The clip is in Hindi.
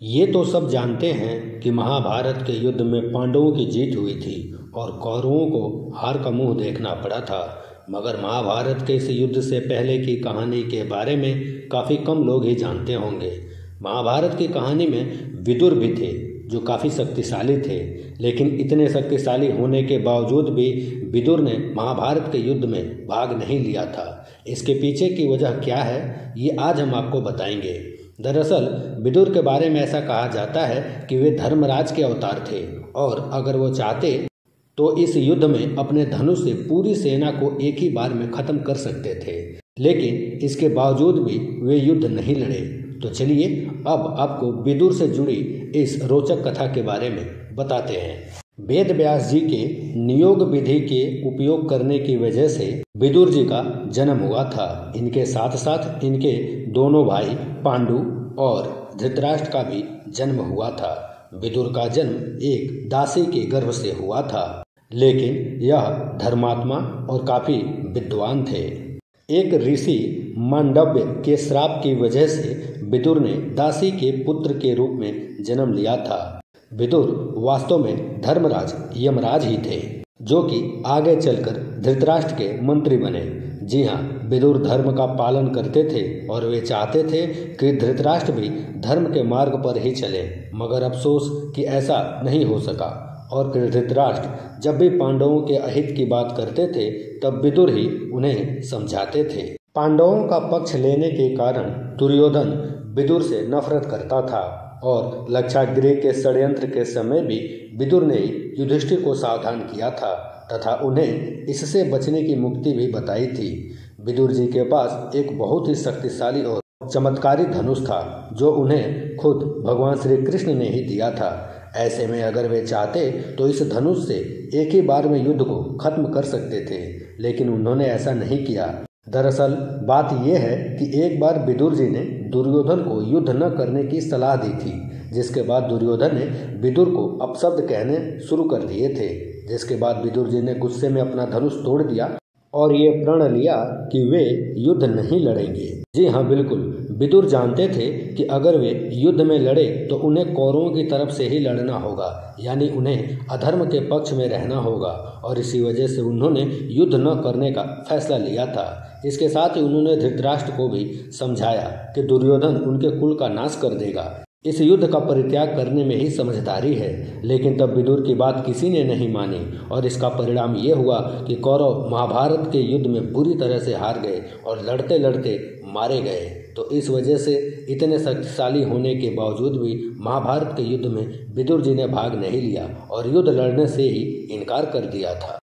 ये तो सब जानते हैं कि महाभारत के युद्ध में पांडवों की जीत हुई थी और कौरवों को हार का मुंह देखना पड़ा था। मगर महाभारत के इस युद्ध से पहले की कहानी के बारे में काफ़ी कम लोग ही जानते होंगे। महाभारत की कहानी में विदुर भी थे जो काफ़ी शक्तिशाली थे, लेकिन इतने शक्तिशाली होने के बावजूद भी विदुर ने महाभारत के युद्ध में भाग नहीं लिया था। इसके पीछे की वजह क्या है, ये आज हम आपको बताएंगे। दरअसल विदुर के बारे में ऐसा कहा जाता है कि वे धर्मराज के अवतार थे और अगर वो चाहते तो इस युद्ध में अपने धनुष से पूरी सेना को एक ही बार में खत्म कर सकते थे, लेकिन इसके बावजूद भी वे युद्ध नहीं लड़े। तो चलिए अब आपको विदुर से जुड़ी इस रोचक कथा के बारे में बताते हैं। वेद व्यास जी के नियोग विधि के उपयोग करने की वजह से विदुर जी का जन्म हुआ था। इनके साथ साथ इनके दोनों भाई पांडु और धृतराष्ट्र का भी जन्म हुआ था। विदुर का जन्म एक दासी के गर्भ से हुआ था, लेकिन यह धर्मात्मा और काफी विद्वान थे। एक ऋषि मांडव्य के श्राप की वजह से विदुर ने दासी के पुत्र के रूप में जन्म लिया था। विदुर वास्तव में धर्मराज यमराज ही थे, जो कि आगे चलकर धृतराष्ट्र के मंत्री बने। जी हाँ, विदुर धर्म का पालन करते थे और वे चाहते थे कि धृतराष्ट्र भी धर्म के मार्ग पर ही चले, मगर अफसोस कि ऐसा नहीं हो सका और धृतराष्ट्र जब भी पांडवों के अहित की बात करते थे तब विदुर ही उन्हें समझाते थे। पांडवों का पक्ष लेने के कारण दुर्योधन विदुर से नफरत करता था और लक्षागृह के षड्यंत्र के समय भी विदुर ने युधिष्ठिर को सावधान किया था तथा उन्हें इससे बचने की मुक्ति भी बताई थी। विदुर जी के पास एक बहुत ही शक्तिशाली और चमत्कारी धनुष था जो उन्हें खुद भगवान श्री कृष्ण ने ही दिया था। ऐसे में अगर वे चाहते तो इस धनुष से एक ही बार में युद्ध को खत्म कर सकते थे, लेकिन उन्होंने ऐसा नहीं किया। दरअसल बात यह है कि एक बार विदुर जी ने दुर्योधन को युद्ध न करने की सलाह दी थी, जिसके बाद दुर्योधन ने विदुर को अपशब्द कहने शुरू कर दिए थे, जिसके बाद विदुर जी ने गुस्से में अपना धनुष तोड़ दिया और ये प्रण लिया कि वे युद्ध नहीं लड़ेंगे। जी हाँ, बिल्कुल, विदुर जानते थे कि अगर वे युद्ध में लड़े तो उन्हें कौरवों की तरफ से ही लड़ना होगा, यानी उन्हें अधर्म के पक्ष में रहना होगा, और इसी वजह से उन्होंने युद्ध न करने का फैसला लिया था। इसके साथ ही उन्होंने धृतराष्ट्र को भी समझाया कि दुर्योधन उनके कुल का नाश कर देगा। इस युद्ध का परित्याग करने में ही समझदारी है, लेकिन तब विदुर की बात किसी ने नहीं मानी और इसका परिणाम ये हुआ कि कौरव महाभारत के युद्ध में बुरी तरह से हार गए और लड़ते लड़ते मारे गए। तो इस वजह से इतने शक्तिशाली होने के बावजूद भी महाभारत के युद्ध में विदुर जी ने भाग नहीं लिया और युद्ध लड़ने से ही इनकार कर दिया था।